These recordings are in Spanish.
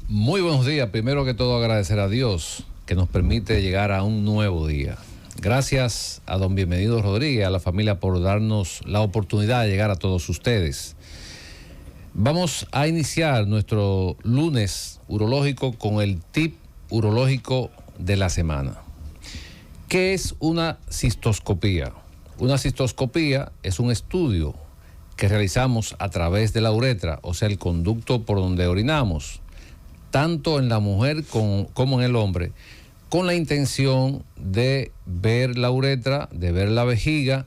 Muy buenos días. Primero que todo agradecer a Dios que nos permite llegar a un nuevo día. Gracias a don Bienvenido Rodríguez, a la familia por darnos la oportunidad de llegar a todos ustedes. Vamos a iniciar nuestro lunes urológico con el tip urológico de la semana. ¿Qué es una cistoscopía? Una cistoscopía es un estudio que realizamos a través de la uretra, o sea, el conducto por donde orinamos, tanto en la mujer como en el hombre, con la intención de ver la uretra, de ver la vejiga,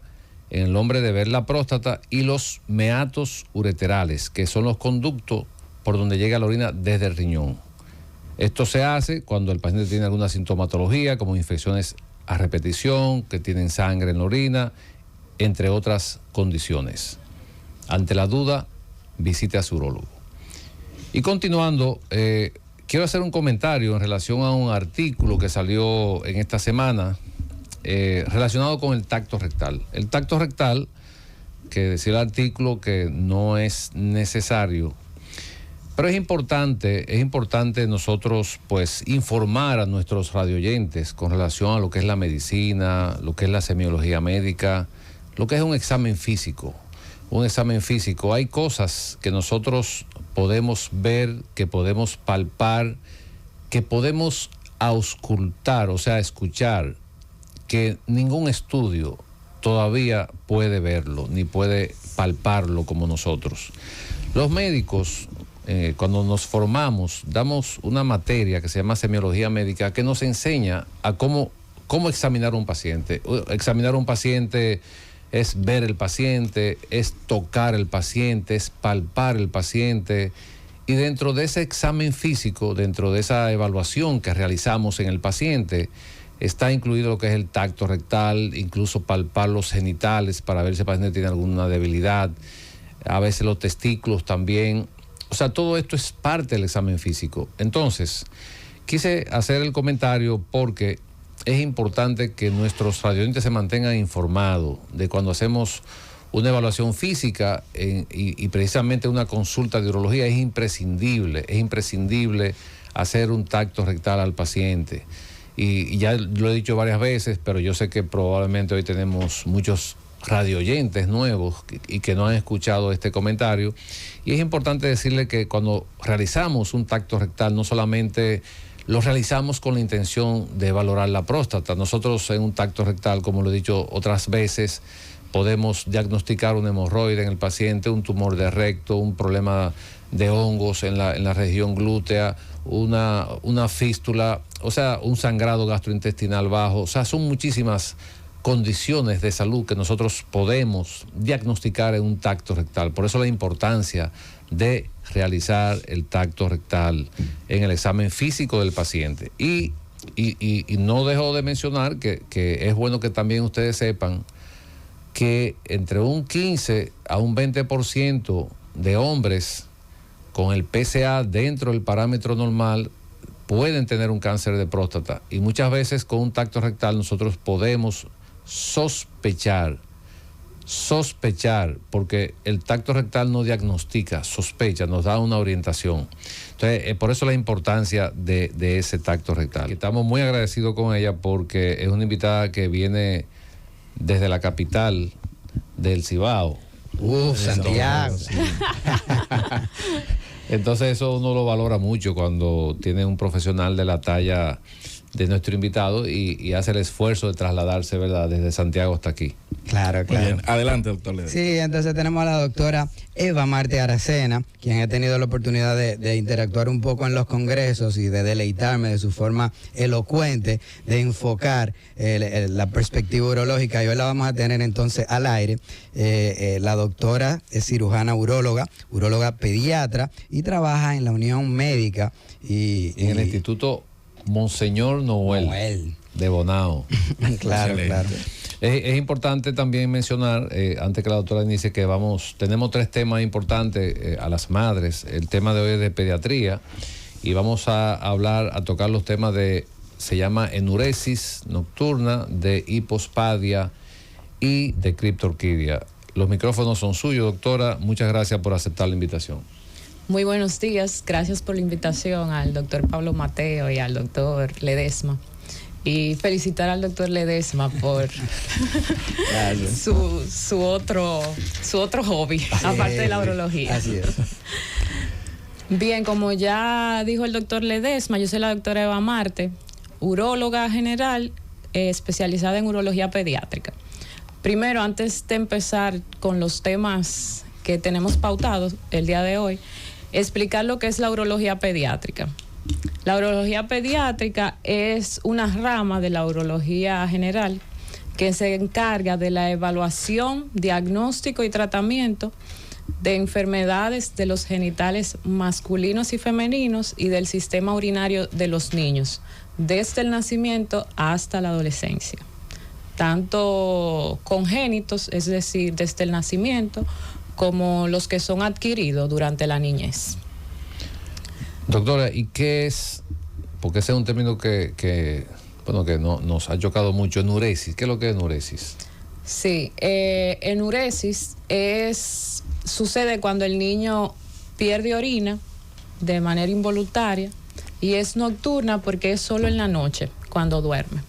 en el hombre de ver la próstata y los meatos ureterales, que son los conductos por donde llega la orina desde el riñón. Esto se hace cuando el paciente tiene alguna sintomatología, como infecciones a repetición, que tienen sangre en la orina, entre otras condiciones. Ante la duda, visite a su urólogo. Y continuando, quiero hacer un comentario en relación a un artículo que salió en esta semana relacionado con el tacto rectal. El tacto rectal, que decía el artículo que no es necesario, pero es importante nosotros pues informar a nuestros radioyentes con relación a lo que es la medicina, lo que es la semiología médica, lo que es un examen físico. Un examen físico, hay cosas que nosotros podemos ver, que podemos palpar, que podemos auscultar, o sea, escuchar, que ningún estudio todavía puede verlo, ni puede palparlo como nosotros. Los médicos, cuando nos formamos, damos una materia que se llama semiología médica, que nos enseña a cómo examinar a un paciente. Examinar a un paciente es ver el paciente, es tocar el paciente, es palpar el paciente. Y dentro de ese examen físico, dentro de esa evaluación que realizamos en el paciente, está incluido lo que es el tacto rectal, incluso palpar los genitales para ver si el paciente tiene alguna debilidad, a veces los testículos también. O sea, todo esto es parte del examen físico. Entonces, quise hacer el comentario porque es importante que nuestros radioyentes se mantengan informados de cuando hacemos una evaluación física y precisamente una consulta de urología. Es imprescindible hacer un tacto rectal al paciente. Y ya lo he dicho varias veces, pero yo sé que probablemente hoy tenemos muchos radioyentes nuevos y que no han escuchado este comentario. Y es importante decirle que cuando realizamos un tacto rectal, no solamente lo realizamos con la intención de valorar la próstata. Nosotros en un tacto rectal, como lo he dicho otras veces, podemos diagnosticar un hemorroide en el paciente, un tumor de recto, un problema de hongos en la región glútea, una fístula, o sea, un sangrado gastrointestinal bajo. O sea, son muchísimas condiciones de salud que nosotros podemos diagnosticar en un tacto rectal. Por eso la importancia de realizar el tacto rectal en el examen físico del paciente. Y no dejo de mencionar que es bueno que también ustedes sepan que entre un 15 a un 20% de hombres con el PSA dentro del parámetro normal pueden tener un cáncer de próstata. Y muchas veces con un tacto rectal nosotros podemos sospechar, porque el tacto rectal no diagnostica, sospecha, nos da una orientación. Entonces, por eso la importancia de ese tacto rectal. Estamos muy agradecidos con ella porque es una invitada que viene desde la capital del Cibao. Santiago. Sí. Entonces eso uno lo valora mucho cuando tiene un profesional de la talla de nuestro invitado y hace el esfuerzo de trasladarse, ¿verdad?, desde Santiago hasta aquí. Claro, claro. Muy bien. Adelante, doctor Ledesma. Sí, entonces tenemos a la doctora Eva Marte Aracena, quien ha tenido la oportunidad de interactuar un poco en los congresos y de deleitarme de su forma elocuente de enfocar la perspectiva urológica. Y hoy la vamos a tener entonces al aire. La doctora es cirujana uróloga pediatra y trabaja en la Unión Médica y en el Instituto Monseñor Noel de Bonao. Claro, claro. Es importante también mencionar, antes que la doctora inicie, que tenemos 3 temas importantes a las madres. El tema de hoy es de pediatría y vamos a tocar los temas se llama enuresis nocturna, de hipospadia y de criptorquidia. Los micrófonos son suyos, doctora. Muchas gracias por aceptar la invitación. Muy buenos días, gracias por la invitación al doctor Pablo Mateo y al doctor Ledesma. Y felicitar al doctor Ledesma por su otro hobby, aparte de la urología. Así es. Bien, como ya dijo el doctor Ledesma, yo soy la doctora Eva Marte, uróloga general especializada en urología pediátrica. Primero, antes de empezar con los temas que tenemos pautados el día de hoy, explicar lo que es la urología pediátrica. La urología pediátrica es una rama de la urología general que se encarga de la evaluación, diagnóstico y tratamiento de enfermedades de los genitales masculinos y femeninos y del sistema urinario de los niños, desde el nacimiento hasta la adolescencia. Tanto congénitos, es decir, desde el nacimiento, como los que son adquiridos durante la niñez. Doctora, ¿y qué es? Porque ese es un término que nos ha chocado mucho, enuresis. ¿Qué es lo que es enuresis? Sí, enuresis sucede cuando el niño pierde orina de manera involuntaria y es nocturna porque es solo en la noche, cuando duerme.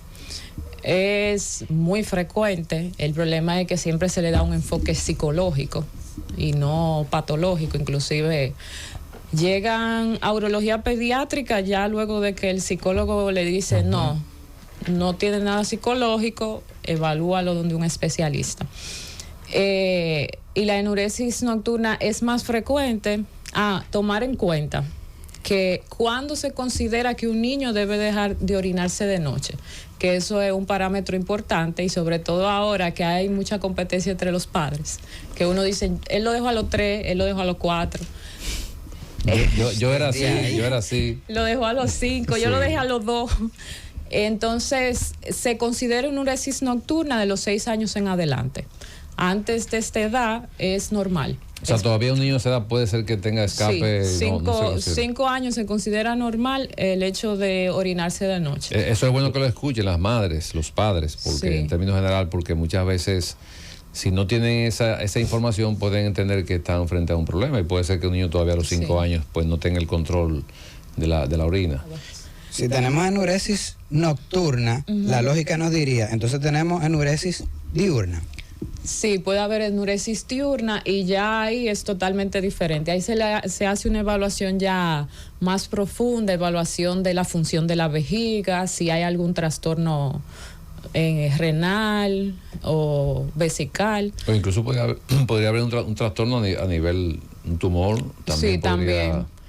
Es muy frecuente, el problema es que siempre se le da un enfoque psicológico y no patológico, inclusive llegan a urología pediátrica ya luego de que el psicólogo le dice no tiene nada psicológico, evalúalo donde un especialista. Y la enuresis nocturna es más frecuente. Tomar en cuenta que cuando se considera que un niño debe dejar de orinarse de noche, que eso es un parámetro importante y sobre todo ahora que hay mucha competencia entre los padres, que uno dice, él lo dejó a los 3, él lo dejó a los 4. Yo era así. Lo dejó a los 5, sí. Yo lo dejé a los 2. Entonces, se considera una enuresis nocturna de los 6 años en adelante. Antes de esta edad es normal. O sea, todavía un niño de esa edad puede ser que tenga escape. Sí, 5 años se considera normal el hecho de orinarse de noche. Eso es bueno que lo escuchen las madres, los padres, porque en términos general, porque muchas veces, si no tienen esa información, pueden entender que están frente a un problema y puede ser que un niño todavía a los 5 años pues no tenga el control de la orina. Si tenemos enuresis nocturna, la lógica nos diría, entonces tenemos enuresis diurna. Sí, puede haber enuresis diurna y ya ahí es totalmente diferente. Ahí se hace una evaluación ya más profunda, evaluación de la función de la vejiga, si hay algún trastorno renal o vesical. O incluso podría haber un trastorno a nivel, un tumor. También sí, también.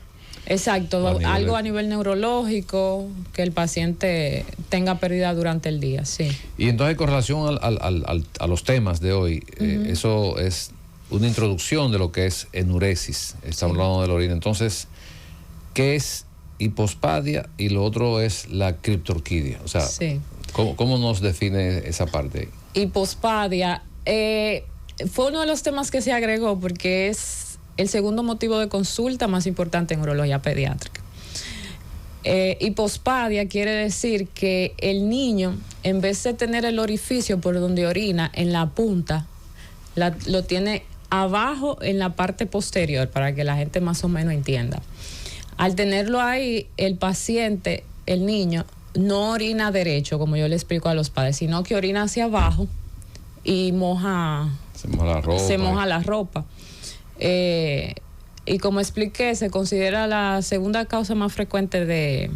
Exacto, algo a nivel neurológico, que el paciente tenga pérdida durante el día, sí. Y entonces con relación a los temas de hoy, eso es una introducción de lo que es enuresis, estamos hablando de la orina. Entonces, ¿qué es hipospadia? Y lo otro es la criptorquidia, o sea, ¿cómo nos define esa parte? Hipospadia fue uno de los temas que se agregó porque es el segundo motivo de consulta más importante en urología pediátrica. Hipospadia quiere decir que el niño, en vez de tener el orificio por donde orina en la punta, lo tiene abajo en la parte posterior, para que la gente más o menos entienda. Al tenerlo ahí, el paciente, el niño, no orina derecho, como yo le explico a los padres, sino que orina hacia abajo y se moja la ropa. Y como expliqué, se considera la segunda causa más frecuente de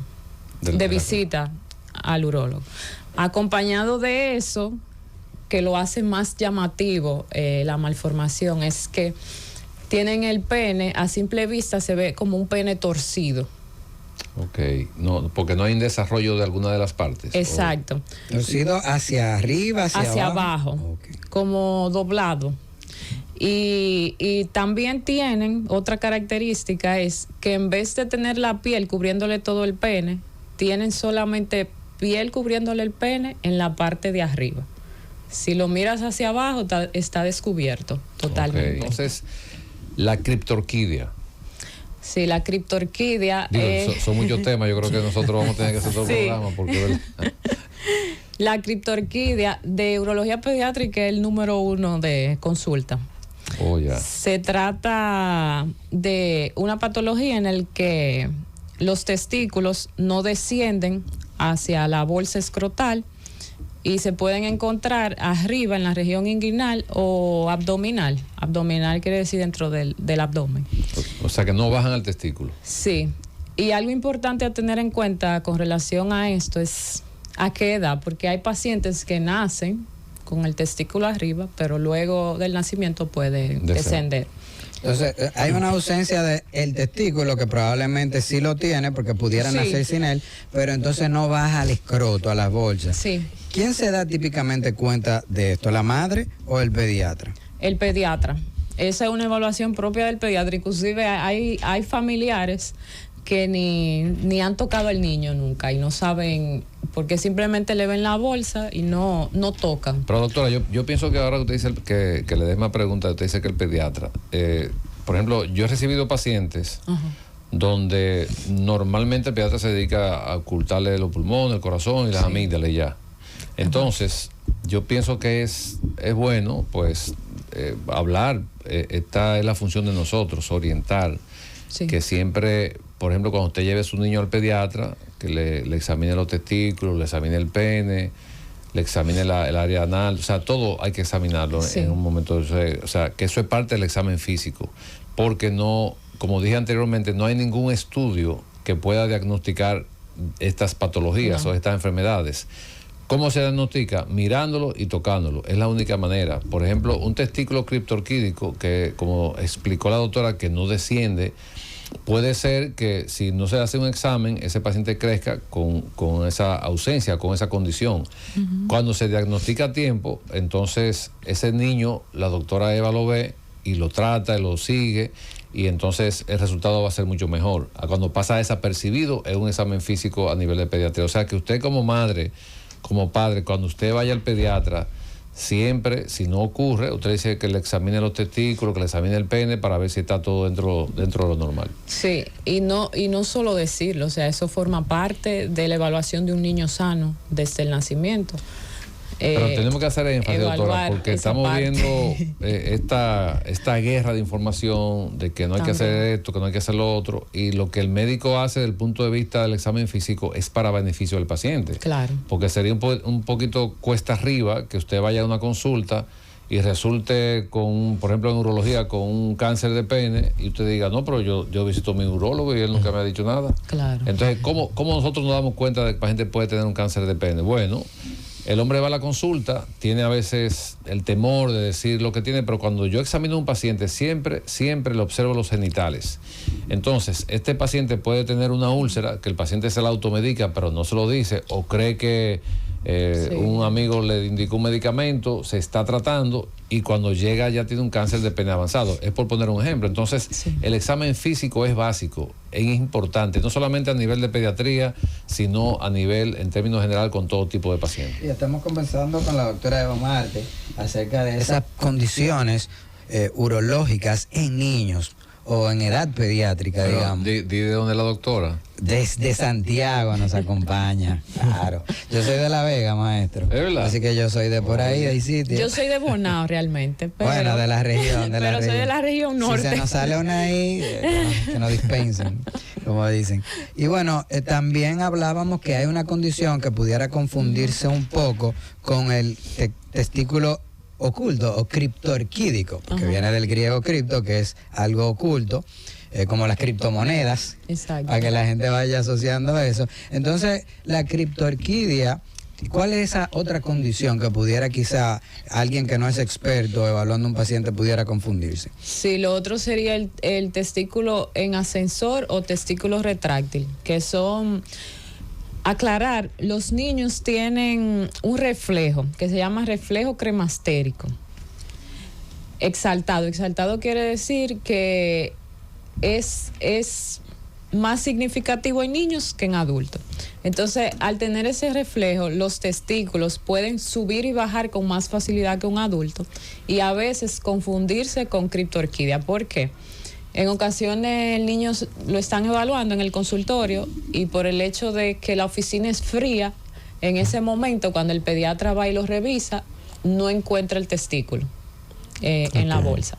visita al urólogo. Acompañado de eso, que lo hace más llamativo la malformación, es que tienen el pene, a simple vista se ve como un pene torcido. Ok, no, porque no hay un desarrollo de alguna de las partes. Exacto. Torcido hacia arriba, hacia abajo. Okay. Como doblado. Y también tienen otra característica, es que en vez de tener la piel cubriéndole todo el pene, tienen solamente piel cubriéndole el pene en la parte de arriba. Si lo miras hacia abajo, está descubierto totalmente. Okay. Entonces, la criptorquidia. Sí, la criptorquidia. Son muchos temas, yo creo que nosotros vamos a tener que hacer todo el programa. Porque, la criptorquidia de urología pediátrica es el número 1 de consulta. Oh, ya. Se trata de una patología en la que los testículos no descienden hacia la bolsa escrotal y se pueden encontrar arriba en la región inguinal o abdominal. Abdominal quiere decir dentro del abdomen. O sea que no bajan al testículo. Sí. Y algo importante a tener en cuenta con relación a esto es a qué edad, porque hay pacientes que nacen con el testículo arriba, pero luego del nacimiento puede descender. Entonces, hay una ausencia del testículo que probablemente sí lo tiene porque pudiera nacer sin él, pero entonces no baja al escroto, a las bolsas. Sí. ¿Quién se da típicamente cuenta de esto, la madre o el pediatra? El pediatra. Esa es una evaluación propia del pediatra. Inclusive hay familiares que ni han tocado al niño nunca y no saben, porque simplemente le ven la bolsa y no tocan. Pero doctora, yo pienso que ahora usted dice que le dé más preguntas, usted dice que el pediatra. Por ejemplo, yo he recibido pacientes donde normalmente el pediatra se dedica a ocultarle los pulmones, el corazón y las amígdalas y ya. Entonces, yo pienso que es bueno, pues, hablar. Esta es la función de nosotros, orientar. Sí. Que siempre, por ejemplo, cuando usted lleve a su niño al pediatra, que le examine los testículos, le examine el pene, le examine el área anal, o sea, todo hay que examinarlo en un momento. O sea, que eso es parte del examen físico, porque no, como dije anteriormente, no hay ningún estudio que pueda diagnosticar estas patologías o estas enfermedades. ¿Cómo se diagnostica? Mirándolo y tocándolo. Es la única manera. Por ejemplo, un testículo criptorquídico, que como explicó la doctora, que no desciende, puede ser que si no se hace un examen, ese paciente crezca con esa ausencia, con esa condición. Cuando se diagnostica a tiempo, entonces ese niño, la doctora Eva lo ve y lo trata y lo sigue, y entonces el resultado va a ser mucho mejor. Cuando pasa desapercibido, es un examen físico a nivel de pediatría. O sea que usted como madre, como padre, cuando usted vaya al pediatra, siempre, si no ocurre, usted dice que le examine los testículos, que le examine el pene para ver si está todo dentro de lo normal. Sí, y no solo decirlo, o sea, eso forma parte de la evaluación de un niño sano desde el nacimiento. Pero tenemos que hacer énfasis, doctora, porque estamos viendo esta guerra de información de que no hay que hacer esto, que no hay que hacer lo otro, y lo que el médico hace desde el punto de vista del examen físico es para beneficio del paciente. Claro. Porque sería un poquito cuesta arriba que usted vaya a una consulta y resulte con, por ejemplo, en urología, con un cáncer de pene, y usted diga, no, pero yo visito a mi urólogo y él nunca me ha dicho nada. Claro. Entonces, ¿cómo nosotros nos damos cuenta de que el paciente puede tener un cáncer de pene? Bueno, el hombre va a la consulta, tiene a veces el temor de decir lo que tiene, pero cuando yo examino a un paciente, siempre le observo los genitales. Entonces, este paciente puede tener una úlcera, que el paciente se la automedica, pero no se lo dice, o cree que un amigo le indicó un medicamento, se está tratando, y cuando llega ya tiene un cáncer de pene avanzado. Es por poner un ejemplo. Entonces, el examen físico es básico, es importante, no solamente a nivel de pediatría, sino a nivel, en términos general, con todo tipo de pacientes. Y estamos conversando con la doctora Eva Marte acerca de esas condiciones urológicas en niños o en edad pediátrica, digamos. Di de dónde es la doctora. Desde Santiago nos acompaña, claro. Yo soy de La Vega, maestro. ¿Es verdad? Así que yo soy de por ahí, de ahí sitio. Yo soy de Bonao realmente. Pero, bueno, de la región. Pero soy de la región norte. Si se nos sale una ahí, que nos dispensen, como dicen. Y bueno, también hablábamos que hay una condición que pudiera confundirse un poco con el testículo oculto o criptorquídico, porque viene del griego cripto, que es algo oculto, como las criptomonedas. Exacto. Para que la gente vaya asociando eso. Entonces, la criptorquidia, ¿cuál es esa otra condición que pudiera quizá alguien que no es experto evaluando un paciente pudiera confundirse? Sí, lo otro sería el testículo en ascensor o testículo retráctil, que son... Aclarar, los niños tienen un reflejo que se llama reflejo cremastérico. Exaltado. Exaltado quiere decir que es más significativo en niños que en adultos. Entonces, al tener ese reflejo, los testículos pueden subir y bajar con más facilidad que un adulto y a veces confundirse con criptorquidia. ¿Por qué? En ocasiones el niño lo están evaluando en el consultorio y por el hecho de que la oficina es fría, en ese momento cuando el pediatra va y lo revisa, no encuentra el testículo en la bolsa.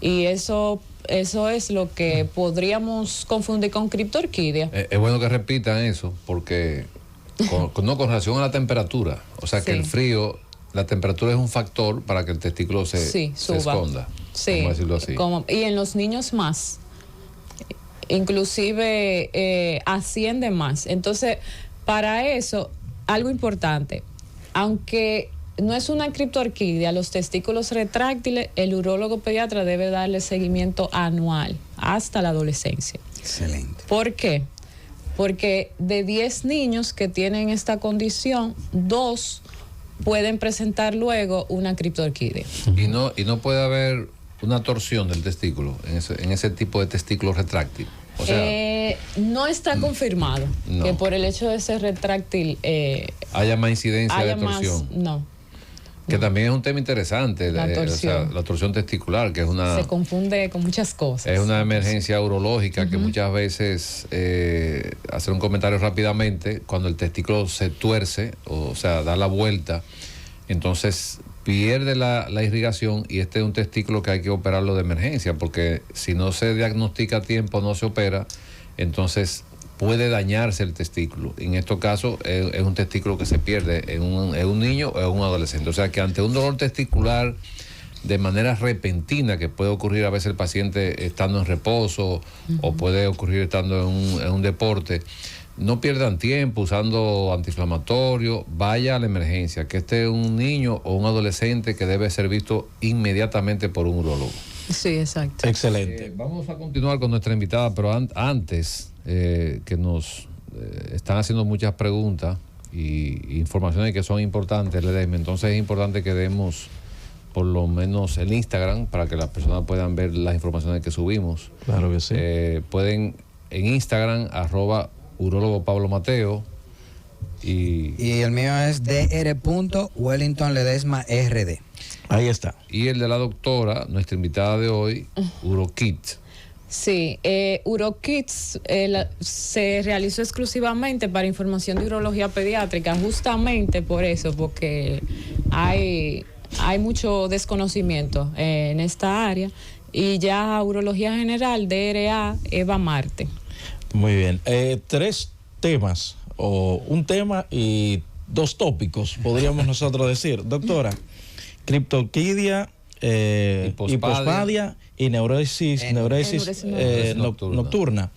Y eso es lo que podríamos confundir con criptorquidia. Es bueno que repitan eso, porque con relación a la temperatura, o sea que el frío, la temperatura es un factor para que el testículo se esconda. Sí, vamos a decirlo así. Y en los niños más, inclusive asciende más. Entonces, para eso, algo importante, aunque no es una criptorquidia, los testículos retráctiles, el urólogo pediatra debe darle seguimiento anual hasta la adolescencia. Excelente. ¿Por qué? Porque de 10 niños que tienen esta condición, 2 pueden presentar luego una criptorquidia. Y no puede haber una torsión del testículo en ese tipo de testículo retráctil. O sea, no está confirmado que por el hecho de ser retráctil haya más incidencia de torsión. Que también es un tema interesante, la torsión testicular, que es una... Se confunde con muchas cosas. Es una emergencia urológica que muchas veces, hacer un comentario rápidamente, cuando el testículo se tuerce, o sea, da la vuelta, entonces pierde la irrigación, y este es un testículo que hay que operarlo de emergencia, porque si no se diagnostica a tiempo, no se opera, entonces puede dañarse el testículo. En estos casos es un testículo que se pierde en un niño o en un adolescente. O sea que ante un dolor testicular de manera repentina, que puede ocurrir a veces el paciente estando en reposo o puede ocurrir estando en un deporte, no pierdan tiempo usando antiinflamatorio, vaya a la emergencia, que este es un niño o un adolescente que debe ser visto inmediatamente por un urólogo. Sí, exacto. Excelente. Vamos a continuar con nuestra invitada, pero antes que nos están haciendo muchas preguntas y informaciones que son importantes, Ledesma, entonces es importante que demos por lo menos el Instagram para que las personas puedan ver las informaciones que subimos. Claro que sí. Pueden en Instagram, @urólogo Pablo Mateo. Y el mío es dr.wellingtonledesma.rd. Ahí está. Y el de la doctora, nuestra invitada de hoy, UroKit. Sí, UroKids se realizó exclusivamente para información de urología pediátrica, justamente por eso, porque hay mucho desconocimiento en esta área, y ya urología general, DRA, Eva Marte. Muy bien. 3 temas, o un tema y 2 tópicos, podríamos nosotros decir. Doctora, criptorquidia, hipospadia y neurosis nocturna.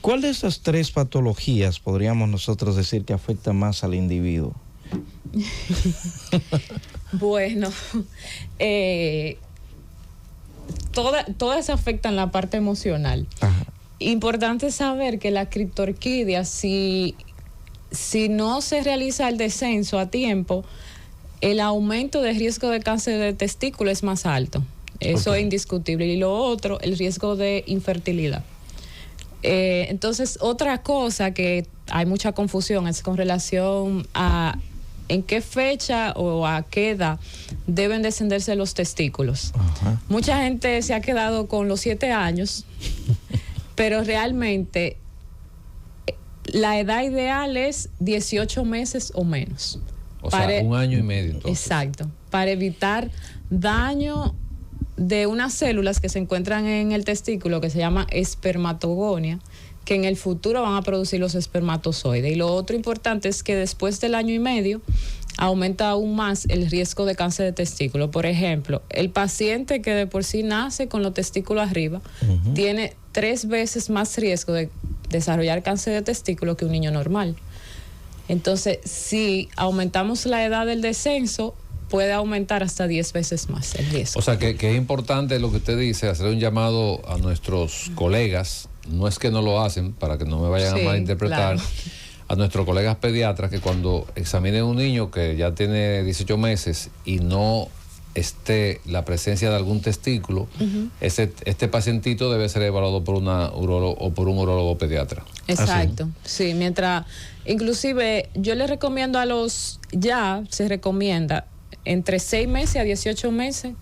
¿Cuál de esas 3 patologías podríamos nosotros decir que afecta más al individuo? Bueno, todas afectan la parte emocional. Ajá. Importante saber que la criptorquidia, si no se realiza el descenso a tiempo, el aumento de riesgo de cáncer de testículo es más alto. Eso es indiscutible. Y lo otro, el riesgo de infertilidad. Entonces, otra cosa que hay mucha confusión es con relación a en qué fecha o a qué edad deben descenderse los testículos. Ajá. Mucha gente se ha quedado con los 7 años, pero realmente la edad ideal es 18 meses o menos. O sea, 1 año y medio. Entonces. Exacto, para evitar daño de unas células que se encuentran en el testículo que se llama espermatogonia, que en el futuro van a producir los espermatozoides. Y lo otro importante es que después del año y medio aumenta aún más el riesgo de cáncer de testículo. Por ejemplo, el paciente que de por sí nace con los testículos arriba tiene 3 veces más riesgo de desarrollar cáncer de testículo que un niño normal. Entonces, si aumentamos la edad del descenso, puede aumentar hasta 10 veces más el riesgo. O sea, que es importante lo que usted dice, hacer un llamado a nuestros colegas, no es que no lo hacen, para que no me vayan a malinterpretar, claro, a nuestros colegas pediatras, que cuando examinen un niño que ya tiene 18 meses y no esté la presencia de algún testículo, este pacientito debe ser evaluado por un urólogo pediatra. Exacto, sí, mientras, inclusive yo les recomiendo se recomienda entre 6 meses a 18 meses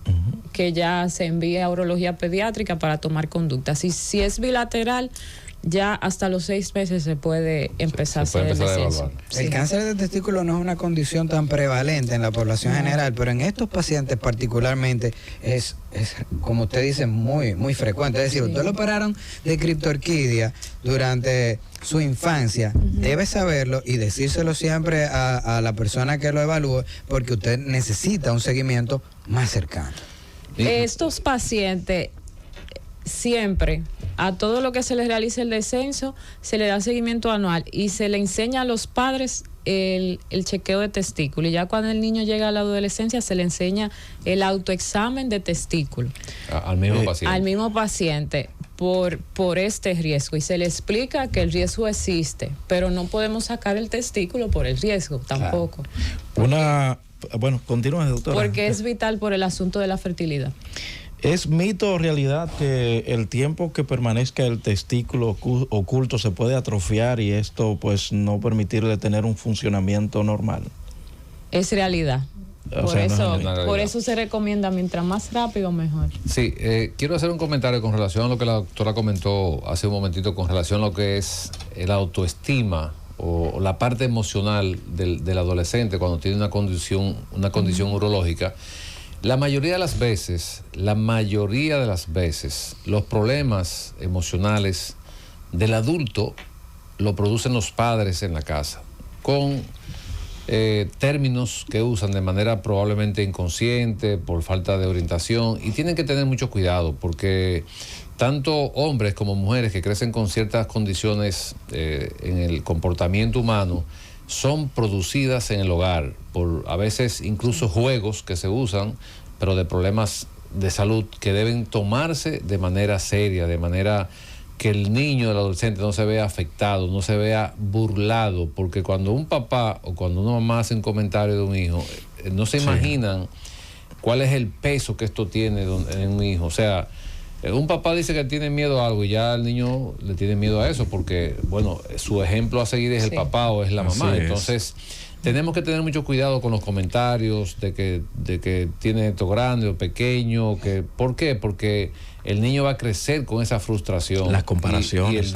que ya se envíe a urología pediátrica para tomar conducta. Si es bilateral, ya hasta los 6 meses se puede empezar a hacer el descenso. El cáncer de testículo no es una condición tan prevalente en la población general, pero en estos pacientes particularmente es como usted dice, muy frecuente. Es decir, usted lo operaron de criptorquidia durante su infancia, debe saberlo y decírselo siempre a la persona que lo evalúe, porque usted necesita un seguimiento más cercano. Estos pacientes siempre, a todo lo que se les realice el descenso, se le da seguimiento anual y se le enseña a los padres el chequeo de testículo. Y ya cuando el niño llega a la adolescencia, se le enseña el autoexamen de testículo. Al mismo paciente. Al mismo paciente por este riesgo. Y se le explica que el riesgo existe, pero no podemos sacar el testículo por el riesgo tampoco. Bueno, continúa, doctora. Porque es vital por el asunto de la fertilidad. ¿Es mito o realidad que el tiempo que permanezca el testículo oculto se puede atrofiar y esto pues no permitirle tener un funcionamiento normal? Es realidad. Por eso se recomienda mientras más rápido mejor. Sí, quiero hacer un comentario con relación a lo que la doctora comentó hace un momentito con relación a lo que es la autoestima o la parte emocional del adolescente cuando tiene una condición urológica. La mayoría de las veces, los problemas emocionales del adulto lo producen los padres en la casa, con términos que usan de manera probablemente inconsciente, por falta de orientación, y tienen que tener mucho cuidado, porque tanto hombres como mujeres que crecen con ciertas condiciones en el comportamiento humano, son producidas en el hogar por a veces incluso juegos que se usan, pero de problemas de salud que deben tomarse de manera seria, de manera que el niño, el adolescente no se vea afectado, no se vea burlado, porque cuando un papá o cuando una mamá hace un comentario de un hijo, no se imaginan cuál es el peso que esto tiene en un hijo. O sea, un papá dice que tiene miedo a algo y ya el niño le tiene miedo a eso porque, bueno, su ejemplo a seguir es el papá o es la mamá. Entonces, tenemos que tener mucho cuidado con los comentarios de que tiene esto grande o pequeño. ¿Por qué? Porque el niño va a crecer con esa frustración. Las comparaciones. Y el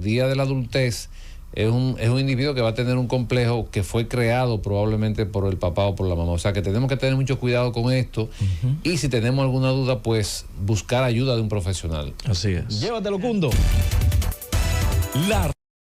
día de la adultez es un individuo que va a tener un complejo que fue creado probablemente por el papá o por la mamá. O sea que tenemos que tener mucho cuidado con esto. Y si tenemos alguna duda, pues buscar ayuda de un profesional. Así es. Llévatelo, Cundo.